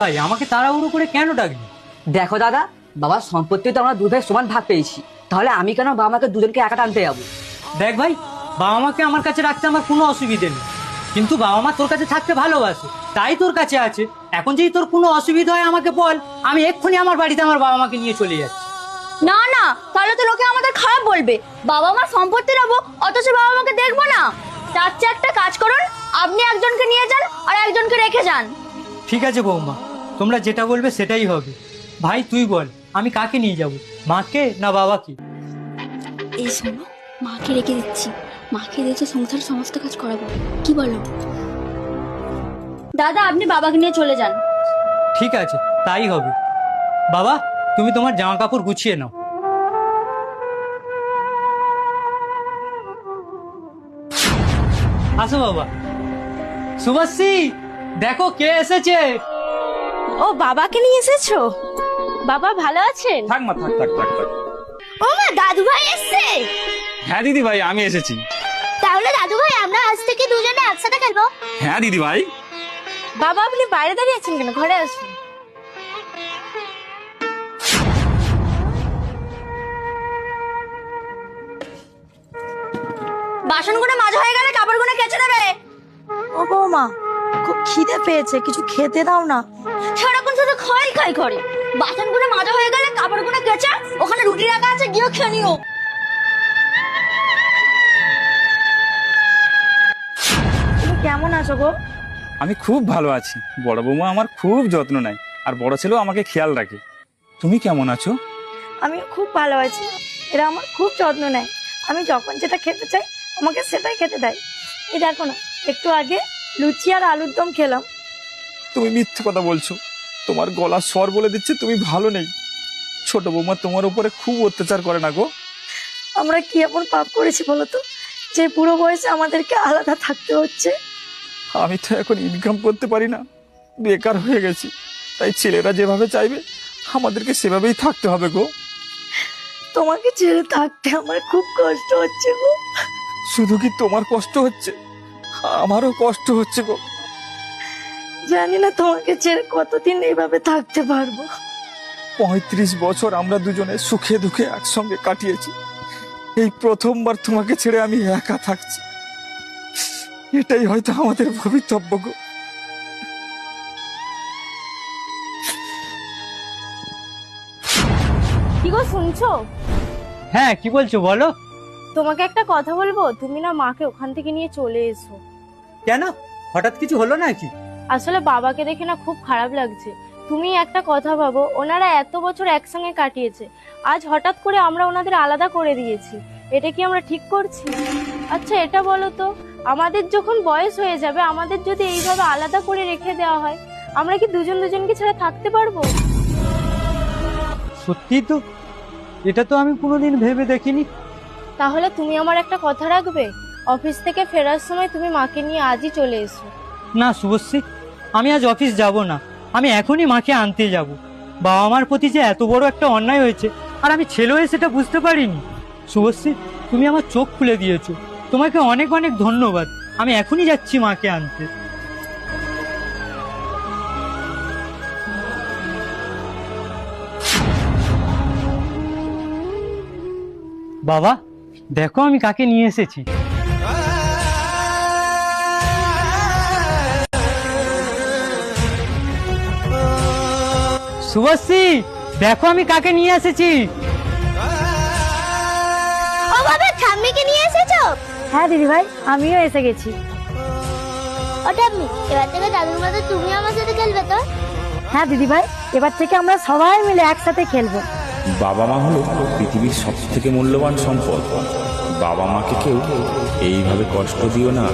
ভাই আমাকে তাড়াহুড়ো করে কেন ডাকলি? দেখো দাদা, বাবার সম্পত্তি তো আমরা দুই ভাই সমান ভাগ পেয়েছি, তাহলে আমি কেন বাবা মাকে দুজনকে একা টানতে যাবো? দেখ ভাই, বাবা মাকে আমার কাছে রাখতে আমার কোনো অসুবিধে নেই, কিন্তু বাবা মা তোর কাছে থাকতে ভালোবাসে, তাই তোর কাছে আছে। এখন যদি তোর কোনো অসুবিধা হয় আমাকে বল, আমি এক্ষুনি আমার বাড়িতে আমার বাবা মাকে নিয়ে চলে যাচ্ছি। না না, তাহলে তো লোকে আমাদের খারাপ বলবে। বাবা মা সম্পত্তি নেবো অথচ বাবা মাকে দেখবো না। তার চেয়ে একটা কাজ করুন, আপনি একজনকে নিয়ে যান আর একজনকে রেখে যান। ঠিক আছে বৌমা, তোমরা যেটা বলবে সেটাই হবে। ভাই তুই বল, আমি কাকে নিয়ে যাব, মাকে না বাবাকে? এই শোনো, মাকে রেখে দিচ্ছি, মাকে দিয়েছে সংসারের সমস্ত কাজ করাবো, কি বলো? দাদা আপনি বাবাকে নিয়ে চলে যান। ঠিক আছে, তাই হবে। বাবা, তুমি তোমার জামা কাপড় গুছিয়ে নাও। আসো বাবা। শুভাশ্রী, দেখো কে এসেছে। ও, বাবাকে নিয়ে এসেছো? বাবা ভালো আছেন? থাক মা, থাক থাক থাক থাক। ও মা, দাদু ভাই এসেছে। হ্যাঁ দিদি ভাই, আমি এসেছি। তাহলে দাদু ভাই আমরা আজ থেকে দুজনে একসাথে খেলবো। হ্যাঁ দিদি ভাই। বাবা আপনি বাইরে দাঁড়িয়ে আছেন কেন, ঘরে আসুন। বাসনগুলো মাজা হয়ে গেলে কাপড়গুলো কেচে দেবে। ও বৌমা, খুব খিদে পেয়েছে, কিছু খেতে দাও না। সারাক্ষণ শুধু খাই খাই করে। বাসনগুলো মাজা হয়ে গেলে কাপড়গুলো কেচে, ওখানে রুটি রাখা আছে, গিয়ে খেয়ে নিও। তুমি কেমন আছো গো? আমি খুব ভালো আছি। বড় বৌমা আমার খুব যত্ন নেয়, আর বড় ছেলেও আমাকে খেয়াল রাখে। তুমি কেমন আছো? আমিও খুব ভালো আছি। এরা আমার খুব যত্ন নেয়, আমি যখন যেটা খেতে চাই আমাকে সেটাই খেতে দেয়। এই দেখো না, একটু আগে লুচি আর আলুর দম খেলাম। তুমি মিথ্যে কথা বলছো, তোমার গলার স্বর বলে দিচ্ছে তুমি ভালো নেই। ছোট বৌমা তোমার উপরে খুব অত্যাচার করে না গো? আমরা কি এমন পাপ করেছি বলো তো, যে পুরো বয়সে আমাদেরকে আলাদা থাকতে হচ্ছে? আমি তো এখন ইনকাম করতে পারি না, বেকার হয়ে গেছি, তাই ছেলেরা যেভাবে চাইবে আমাদেরকে সেভাবেই থাকতে হবে গো। তোমাকে ছেড়ে থাকতে আমার খুব কষ্ট হচ্ছে গো। শুধু কি তোমার কষ্ট হচ্ছে, আমারও কষ্ট হচ্ছে গো। জানি না তোমাকে ছেড়ে কতদিন এইভাবে থাকতে পারবো। 35 বছর আমরা দুজনে সুখে দুঃখে একসঙ্গে কাটিয়েছি, এই প্রথমবার তোমাকে ছেড়ে আমি একা থাকছি। এটাই হয়তো আমাদের ভবিতব্য গো। কি গো শুনছো? হ্যাঁ, কি বলছো বলো। তোমাকে একটা কথা বলবো, তুমি না মাকে ওখান থেকে নিয়ে চলে এসো। কেন, হঠাৎ কিছু হলো নাকি? আসলে বাবাকে দেখে না খুব খারাপ লাগছে। তুমি একটা কথা ভাবো, ওনারা এত বছর একসঙ্গে কাটিয়েছে, আজ হঠাৎ করে আমরা ওনাদের আলাদা করে দিয়েছি। এটা কি আমরা ঠিক করছি? আচ্ছা এটা বলো তো, আমাদের যখন বয়স হয়ে যাবে, আমাদের যদি এইভাবে আলাদা করে রেখে দেওয়া হয়, আমরা কি দুজন দুজনকে ছাড়া থাকতে পারবো? সত্যি তো, এটা তো আমি কোনোদিন ভেবে দেখিনি। তাহলে তুমি আমার একটা কথা রাখবে, অফিস থেকে ফেরার সময় তুমি মাকে নিয়ে আজই চলে এসো। না শুভশ্রী, আমি আজ অফিস যাব না, আমি এখনই মাকে আনতে যাব। বাবা মার প্রতি যে এত বড় একটা অন্যায় হয়েছে, আর আমি ছেলে হয়ে সেটা বুঝতে পারিনি। শুভশ্রী, তুমি আমার চোখ খুলে দিয়েছো, তোমাকে অনেক অনেক ধন্যবাদ। আমি এখনই যাচ্ছি মাকে আনতে। বাবা, দেখো আমি কাকে নিয়ে এসেছি। শুভশ্রী, দেখো আমি কাকে নিয়ে এসেছি। ও বাবা, ঠাম্মিকে নিয়ে এসেছো? হ্যাঁ দিদি ভাই, আমিও এসে গেছি। ও ঠাম্মি, এবার থেকে দাদুর মতো তুমি আমার সাথে খেলবে তো? হ্যাঁ দিদি ভাই, এবার থেকে আমরা সবাই মিলে একসাথে খেলবো। বাবা মা হলো পৃথিবীর সব থেকে মূল্যবান সম্পদ। বাবা মাকে কেউ এইভাবে কষ্ট দিও না।